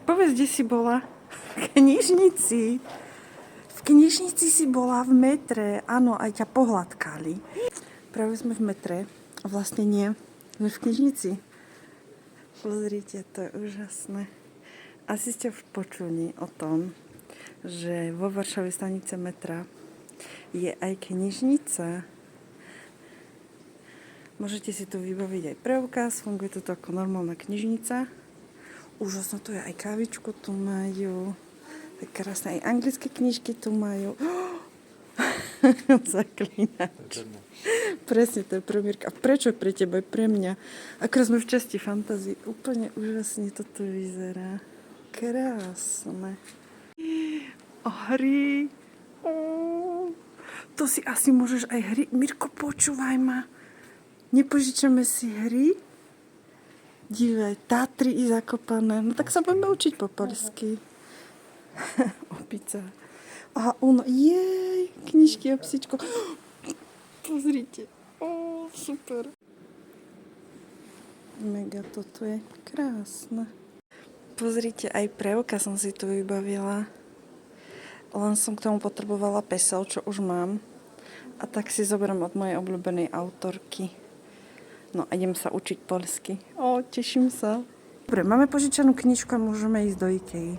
Povedz, kde si bola? V knižnici. V knižnici si bola v metre. Áno, aj ťa pohľadkali. Práve sme v metre. Vlastne nie. Sme v knižnici. Pozrite, to je úžasné. Asi ste už počuli o tom, že vo Varšave stanice metra je aj knižnica. Môžete si tu vybaviť aj preukaz. Funguje to ako normálna knižnica. Úžasno, tu je aj kávičku, tu majú. Tak krásne, aj anglické knižky tu majú. Zaklínač. Presne, to je premiérka. A prečo pre teba, aj pre mňa? Akorát sme v časti fantázii. Úplne úžasne toto vyzerá. Krásne. A hry. To si asi môžeš aj hry. Mirko, počúvaj ma. Nepožičame si hry? Dívaj, Tatry i Zakopané. No tak sa budeme učiť po poľsky. Opica. A ono, jej, knižky o psíčko. Pozrite. Super. Mega, toto je krásne. Pozrite, aj preukaz som si tu vybavila. Len som k tomu potrebovala pesel, čo už mám. A tak si zoberiem od mojej obľúbenej autorky. No a idem sa učiť poľsky. Teším sa. Dobre, máme požičanú knižku a môžeme ísť do IKEA.